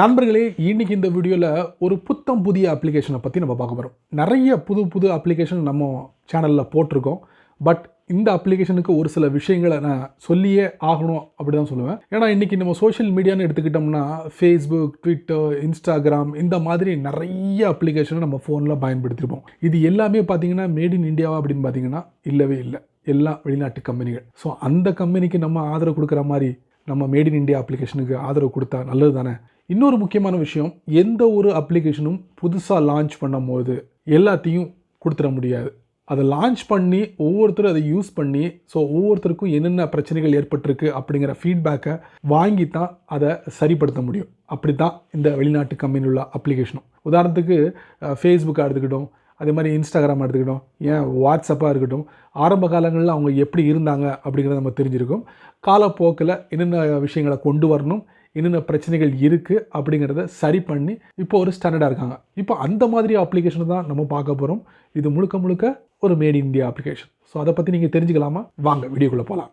நண்பர்களே, இன்னைக்கு இந்த வீடியோவில் ஒரு புத்தம் புதிய அப்ளிகேஷனை பற்றி நம்ம பார்க்க போகிறோம். நிறைய புது அப்ளிகேஷன் நம்ம சேனலில் போட்டிருக்கோம். பட் இந்த அப்ளிகேஷனுக்கு ஒரு சில விஷயங்களை நான் சொல்லியே ஆகணும் அப்படி தான் சொல்லுவேன். ஏன்னா இன்றைக்கி நம்ம சோஷியல் மீடியான்னு எடுத்துக்கிட்டோம்னா ஃபேஸ்புக், ட்விட்டர், இன்ஸ்டாகிராம் இந்த மாதிரி நிறைய அப்ளிகேஷனை நம்ம ஃபோனில் பயன்படுத்தியிருப்போம். இது எல்லாமே பார்த்தீங்கன்னா மேட் இன் இந்தியாவா அப்படின்னு பார்த்தீங்கன்னா இல்லவே இல்லை, எல்லாம் வெளிநாட்டு கம்பெனிகள். ஸோ அந்த கம்பெனிக்கு நம்ம ஆதரவு கொடுக்குற மாதிரி நம்ம மேட் இன் இந்தியா அப்ளிகேஷனுக்கு ஆதரவு கொடுத்தா நல்லது தானே. இன்னொரு முக்கியமான விஷயம், எந்த ஒரு அப்ளிகேஷனும் புதுசாக லான்ச் பண்ணும் போது எல்லாத்தையும் கொடுத்துட முடியாது. அதை லான்ச் பண்ணி ஒவ்வொருத்தரும் அதை யூஸ் பண்ணி ஒவ்வொருத்தருக்கும் என்னென்ன பிரச்சனைகள் ஏற்பட்டிருக்கு அப்படிங்கிற ஃபீட்பேக்கை வாங்கி தான் அதை சரிப்படுத்த முடியும். அப்படி தான் இந்த வெளிநாட்டு கம்பெனியில் உள்ள அப்ளிகேஷனும். உதாரணத்துக்கு ஃபேஸ்புக்காக எடுத்துக்கிட்டோம், அதே மாதிரி இன்ஸ்டாகிராம் எடுத்துக்கிட்டோம், ஏன் வாட்ஸ்அப்பாக இருக்கட்டும். ஆரம்ப காலங்களில் அவங்க எப்படி இருந்தாங்க அப்படிங்கிறத நம்ம தெரிஞ்சிருக்கோம். காலப்போக்கில் என்னென்ன விஷயங்களை கொண்டு வரணும், என்னென்ன பிரச்சனைகள் இருக்குது அப்படிங்கிறத சரி பண்ணி இப்போ ஒரு ஸ்டாண்டர்டாக இருக்காங்க. இப்போ அந்த மாதிரி அப்ளிகேஷன் தான் நம்ம பார்க்க போகிறோம். இது முழுக்க ஒரு made in India application. So அதை பற்றி நீங்கள் தெரிஞ்சுக்கலாமா? வாங்க வீடியோக்குள்ளே போகலாம்.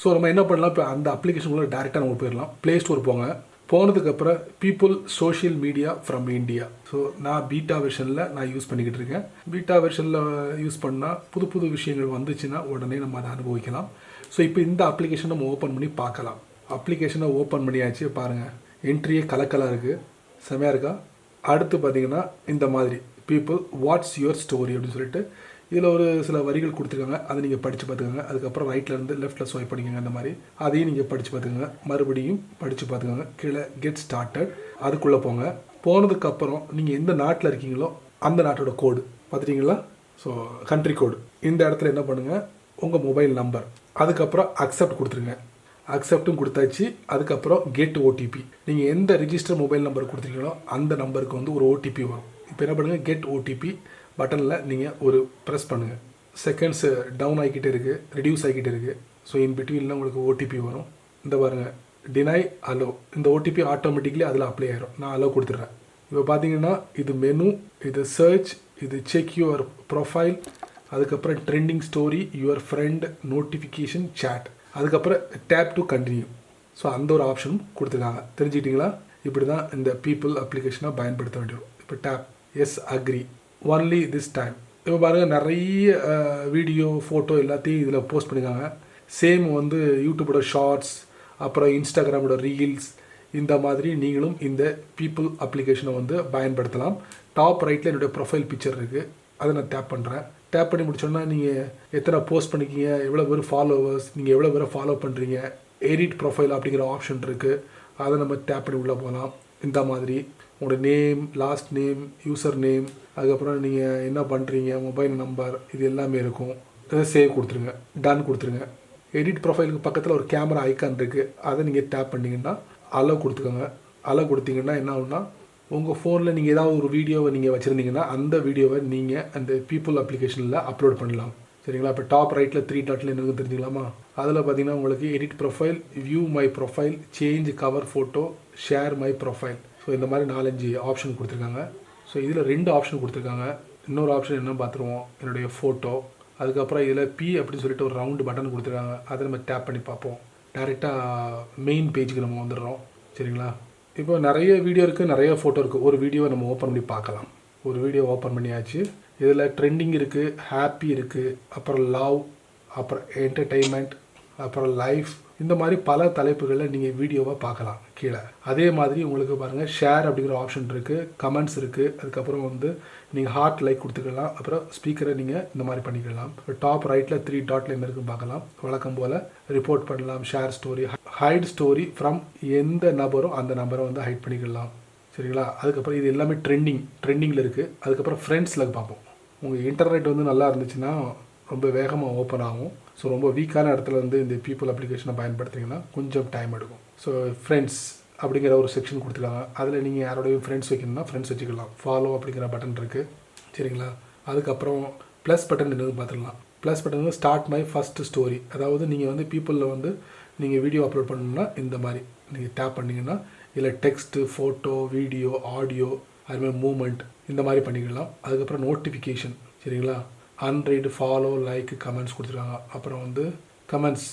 ஸோ நம்ம என்ன பண்ணலாம், இப்போ அந்த அப்ளிகேஷனுக்குள்ளே டேரெக்டாக நம்ம போயிடலாம். ப்ளே ஸ்டோர் போங்க. போனதுக்கப்புறம் people social media from India. So நான் பீட்டா வெர்ஷனில் நான் யூஸ் பண்ணிக்கிட்டு இருக்கேன். பீட்டா வெர்ஷனில் யூஸ் பண்ணால் புது விஷயங்கள் வந்துச்சுன்னா உடனே நம்ம அதை அனுபவிக்கலாம். ஸோ இப்போ இந்த அப்ளிகேஷனை நம்ம ஓப்பன் பண்ணி பார்க்கலாம். அப்ளிகேஷனை ஓப்பன் பண்ணியாச்சு. பாருங்கள், என்ட்ரியே கலக்கலாக இருக்குது, செமையாக இருக்கா. அடுத்து பார்த்தீங்கன்னா இந்த மாதிரி பீப்புள் வாட்ஸ் யுவர் ஸ்டோரி அப்படின்னு சொல்லிட்டு இதில் ஒரு சில வரிகள் கொடுத்துருக்காங்க. அதை நீங்கள் படித்து பார்த்துக்கோங்க. அதுக்கப்புறம் ரைட்லேருந்து லெஃப்ட்டில் ஸ்வைப் பண்ணிக்கோங்க. அந்த மாதிரி அதையும் நீங்கள் படித்து பார்த்துக்கோங்க. மறுபடியும் படித்து பார்த்துக்கோங்க. கீழே கெட் ஸ்டார்டட் அதுக்குள்ளே போங்க. போனதுக்கப்புறம் நீங்கள் எந்த நாட்டில் இருக்கீங்களோ அந்த நாட்டோட கோடு பார்த்துட்டீங்களா? ஸோ கண்ட்ரி கோடு இந்த இடத்துல என்ன பண்ணுங்கள், உங்கள் மொபைல் நம்பர், அதுக்கப்புறம் அக்செப்ட் கொடுத்துருங்க. அக்செப்ட்டும் கொடுத்தாச்சு. அதுக்கப்புறம் கெட் ஓடிபி. நீங்கள் எந்த ரிஜிஸ்டர் மொபைல் நம்பர் கொடுத்துருக்கீங்களோ அந்த நம்பருக்கு வந்து ஒரு ஓடிபி வரும். இப்போ என்ன பண்ணுங்கள், கெட் ஓடிபி பட்டனில் நீங்கள் ஒரு ப்ரெஸ் பண்ணுங்கள். செகண்ட்ஸு டவுன் ஆகிக்கிட்டே இருக்குது, ரெடியூஸ் ஆகிக்கிட்டே இருக்குது. ஸோ இன் பிட்வீனில் உங்களுக்கு ஓடிபி வரும். இந்த பாருங்கள், டினை அலோ. இந்த ஓடிபி ஆட்டோமேட்டிக்லி அதில் அப்ளை ஆகிரும். நான் அலோ கொடுத்துட்றேன். இப்போ பார்த்தீங்கன்னா இது மெனு, இது சர்ச், இது செக் யுவர் ப்ரொஃபைல், அதுக்கப்புறம் trending story, your friend, notification, chat, அதுக்கப்புறம் டேப் டு கண்டினியூ. ஸோ அந்த ஒரு ஆப்ஷனும் கொடுத்துருக்காங்க. தெரிஞ்சுக்கிட்டிங்களா? இப்படி தான் இந்த பீப்புள் அப்ளிகேஷனை பயன்படுத்த வேண்டியும். இப்போ tap yes agree only this time. இப்போ பாருங்கள், நிறைய வீடியோ ஃபோட்டோ எல்லாத்தையும் இதில் போஸ்ட் பண்ணியிருக்காங்க. சேம் வந்து யூடியூபோட ஷார்ட்ஸ், அப்புறம் இன்ஸ்டாகிராமோட ரீல்ஸ், இந்த மாதிரி நீங்களும் இந்த பீப்புள் அப்ளிகேஷனை வந்து பயன்படுத்தலாம். டாப் ரைட்டில் என்னுடைய ப்ரொஃபைல் பிக்சர் இருக்குது, அதை நான் டேப் பண்ணுறேன். டேப் பண்ணி முடிச்சோன்னா நீங்கள் எத்தனை போஸ்ட் பண்ணிக்கிங்க, எவ்வளோ பேர் ஃபாலோவர்ஸ், நீங்கள் எவ்வளோ பேரை ஃபாலோ பண்ணுறீங்க, எடிட் ப்ரொஃபைல் அப்படிங்கிற ஆப்ஷன் இருக்குது. அதை நம்ம டேப் பண்ணி உள்ளே போகலாம். இந்த மாதிரி உங்களோட name, last name, user name, அதுக்கப்புறம் நீங்கள் என்ன பண்ணுறீங்க, மொபைல் நம்பர், இது எல்லாமே இருக்கும். அதை சேவ் கொடுத்துருங்க, டன் கொடுத்துருங்க. எடிட் ப்ரொஃபைலுக்கு பக்கத்தில் ஒரு கேமரா ஐக்கான் இருக்குது, அதை நீங்கள் டேப் பண்ணிங்கன்னா அலோவ் கொடுத்துக்கோங்க. அலோவ் கொடுத்தீங்கன்னா என்ன ஆகுனா, உங்கள் ஃபோனில் நீங்கள் ஏதாவது ஒரு வீடியோவை நீங்கள் வச்சுருந்தீங்கன்னா அந்த வீடியோவை நீங்கள் அந்த பீப்புள் அப்ளிகேஷனில் அப்லோட் பண்ணலாம். சரிங்களா? இப்போ டாப் ரைட்டில் 3 டாட்டில் என்ன தெரிஞ்சுக்கலாமா? அதில் பார்த்தீங்கன்னா உங்களுக்கு edit profile, view my profile, change cover photo, share my profile. So இந்த மாதிரி 4-5 ஆப்ஷன் கொடுத்துருக்காங்க. ஸோ இதில் 2 ஆப்ஷன் கொடுத்துருக்காங்க. இன்னொரு ஆப்ஷன் என்ன பார்த்துருவோம், என்னுடைய ஃபோட்டோ. அதுக்கப்புறம் இதில் பி அப்படின்னு சொல்லிட்டு ஒரு ரவுண்டு பட்டன் கொடுத்துருக்காங்க. அதை நம்ம டேப் பண்ணி பார்ப்போம். டேரெக்டாக மெயின் பேஜுக்கு நம்ம வந்துடுறோம். சரிங்களா? இப்போ நிறைய வீடியோ இருக்குது, நிறைய ஃபோட்டோ இருக்குது. ஒரு வீடியோவை நம்ம ஓப்பன் பண்ணி பார்க்கலாம். ஒரு வீடியோ ஓப்பன் பண்ணியாச்சு. இதில் ட்ரெண்டிங் இருக்குது, ஹாப்பி இருக்குது, அப்புறம் லவ், அப்புறம் என்டர்டெயின்மெண்ட், அப்புறம் லைஃப், இந்த மாதிரி பல தலைப்புகளில் நீங்கள் வீடியோவை பார்க்கலாம் கீழே. அதே மாதிரி உங்களுக்கு பாருங்கள், ஷேர் அப்படிங்கிற ஆப்ஷன் இருக்குது, கமெண்ட்ஸ் இருக்குது, அதுக்கப்புறம் வந்து நீங்கள் ஹார்ட் லைக் கொடுத்துக்கலாம். அப்புறம் ஸ்பீக்கரை நீங்கள் இந்த மாதிரி பண்ணிக்கலாம். டாப் ரைட்டில் 3 டாட்டில் என்ன இருக்குன்னு பார்க்கலாம். வழக்கம் போல் ரிப்போர்ட் பண்ணலாம், share story, hide story from எந்த நபரும் அந்த நபரை வந்து ஹைட் பண்ணிக்கலாம். சரிங்களா? அதுக்கப்புறம் இது எல்லாமே ட்ரெண்டிங்கில் இருக்குது. அதுக்கப்புறம் ஃப்ரெண்ட்ஸில் பார்ப்போம். உங்கள் இன்டர்நெட் வந்து நல்லா இருந்துச்சுன்னா ரொம்ப வேகமாக ஓப்பன் ஆகும். ஸோ ரொம்ப வீக்கான இடத்துல வந்து இந்த பீப்புள் அப்ளிகேஷனை பயன்படுத்திங்கன்னா கொஞ்சம் டைம் எடுக்கும். ஸோ ஃப்ரெண்ட்ஸ் அப்படிங்கிற ஒரு செக்ஷன் கொடுத்துருக்காங்க. அதில் நீங்கள் யாரோடையும் ஃப்ரெண்ட்ஸ் வைக்கணும்னா ஃப்ரெண்ட்ஸ் வச்சுக்கலாம். ஃபாலோ அப்படிங்கிற பட்டன் இருக்குது. சரிங்களா? அதுக்கப்புறம் ப்ளஸ் பட்டன் என்னது பார்த்துக்கலாம். ப்ளஸ் பட்டன் வந்து ஸ்டார்ட் மை ஃபஸ்ட்டு ஸ்டோரி. அதாவது நீங்கள் வந்து பீப்புளில் வந்து நீங்கள் வீடியோ அப்லோட் பண்ணணும்னா இந்த மாதிரி நீங்கள் டேப் பண்ணிங்கன்னா இதில் டெக்ஸ்ட்டு, ஃபோட்டோ, வீடியோ, ஆடியோ, அதுமாதிரி மூமெண்ட் இந்த மாதிரி பண்ணிக்கலாம். அதுக்கப்புறம் நோட்டிஃபிகேஷன். சரிங்களா? அன்ரீடு, ஃபாலோ, லைக், கமெண்ட்ஸ் கொடுத்துருக்காங்க. அப்புறம் வந்து கமெண்ட்ஸ்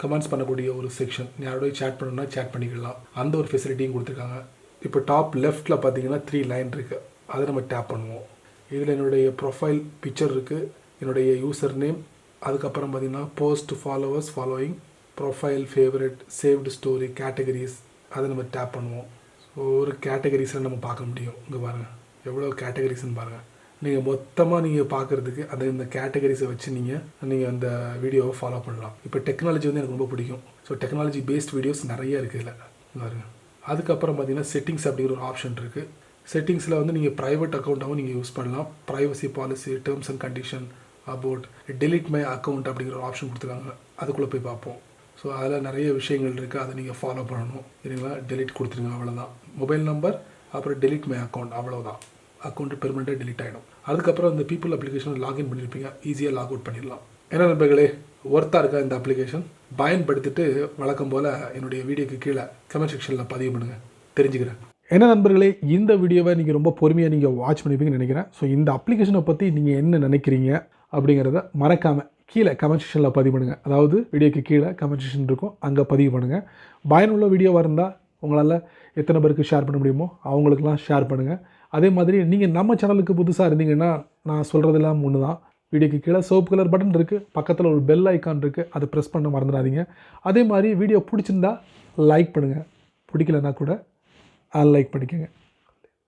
கமெண்ட்ஸ் பண்ணக்கூடிய ஒரு செக்ஷன், யாரோடய சேட் பண்ணணும்னா சேட் பண்ணிக்கலாம், அந்த ஒரு ஃபெசிலிட்டியும் கொடுத்துருக்காங்க. இப்போ டாப் லெஃப்ட்டில் பார்த்தீங்கன்னா 3 லைன் இருக்குது, அதை நம்ம டேப் பண்ணுவோம். இதில் என்னுடைய ப்ரொஃபைல் பிக்சர் இருக்குது, என்னுடைய யூசர் நேம், அதுக்கப்புறம் பார்த்தீங்கன்னா post, followers, following, profile, favourite, saved story, categories, அதை நம்ம டேப் பண்ணுவோம். ஸோ ஒரு கேட்டகரிஸில் நம்ம பார்க்க முடியும். இங்கே பாருங்கள் எவ்வளோ கேட்டகரிஸ்ன்னு பாருங்கள். நீங்கள் மொத்தமாக நீங்கள் பார்க்குறதுக்கு இந்த கேட்டகரிஸை வச்சு நீங்கள் அந்த வீடியோவை ஃபாலோ பண்ணலாம். இப்போ டெக்னாலஜி வந்து எனக்கு ரொம்ப பிடிக்கும். ஸோ டெக்னாலஜி பேஸ்ட் வீடியோஸ் நிறைய இருக்குது இதில் பாருங்கள். அதுக்கப்புறம் பார்த்தீங்கன்னா செட்டிங்ஸ் அப்படிங்கிற ஒரு ஆப்ஷன் இருக்குது. செட்டிங்ஸில் வந்து நீங்கள் ப்ரைவேட் அக்கௌண்ட்டாகவும் நீங்கள் யூஸ் பண்ணலாம். Privacy policy, terms and condition, about, delete my account அப்படிங்கிற ஒரு ஆப்ஷன் கொடுத்துருக்காங்க. அதுக்குள்ளே போய் பார்ப்போம். ஸோ அதில் நிறைய விஷயங்கள் இருக்குது, அதை நீங்கள் ஃபாலோ பண்ணணும். சரிங்களா? டெலிட் கொடுத்துருங்க, அவ்வளோதான். மொபைல் நம்பர், அப்புறம் டெலிட் மை அக்கௌண்ட், அவ்வளோதான். அக்கௌண்ட்டு பெர்மனெண்ட்டாக டெலிட் ஆகிடும். அதுக்கப்புறம் இந்த பீப்புள் அப்ளிகேஷன் லாகின் பண்ணியிருப்பீங்க, ஈஸியாக லாக் அவுட் பண்ணிடலாம். ஏன்னா நண்பர்களே, ஒர்த்தாக இருக்கா இந்த அப்ளிகேஷன்? பயன்படுத்திட்டு வழக்கம் போல் என்னுடைய வீடியோக்கு கீழே கமெண்ட் செக்ஷனில் பதிவு பண்ணுங்கள், தெரிஞ்சுக்கிறேன். என்ன நண்பர்களே, இந்த வீடியோவை நீங்கள் ரொம்ப பொறுமையாக நீங்கள் வாட்ச் பண்ணிப்பீங்கன்னு நினைக்கிறேன். ஸோ இந்த அப்ளிகேஷனை பற்றி நீங்கள் என்ன நினைக்கிறீங்க அப்படிங்கிறத மறக்காமல் கீழே கமெண்ட் செக்ஷனில் பதிவு பண்ணுங்கள். அதாவது வீடியோக்கு கீழே கமெண்ட் செக்ஷன் இருக்கும், அங்கே பதிவு பண்ணுங்கள். பயனுள்ள வீடியோவாக இருந்தால் உங்களால் எத்தனை பேருக்கு ஷேர் பண்ண முடியுமோ அவங்களுக்கெல்லாம் ஷேர் பண்ணுங்கள். அதே மாதிரி நீங்கள் நம்ம சேனலுக்கு புதுசாக இருந்தீங்கன்னா, நான் சொல்கிறதெல்லாம் ஒன்று தான். வீடியோக்கு கீழே சிவப்பு கலர் பட்டன் இருக்குது, பக்கத்தில் ஒரு பெல் ஐக்கான் இருக்குது, அதை ப்ரெஸ் பண்ண மறந்துடாதீங்க. அதே மாதிரி வீடியோ பிடிச்சிருந்தா லைக் பண்ணுங்கள், பிடிக்கலன்னா கூட அன்லைக் பண்ணிக்கோங்க.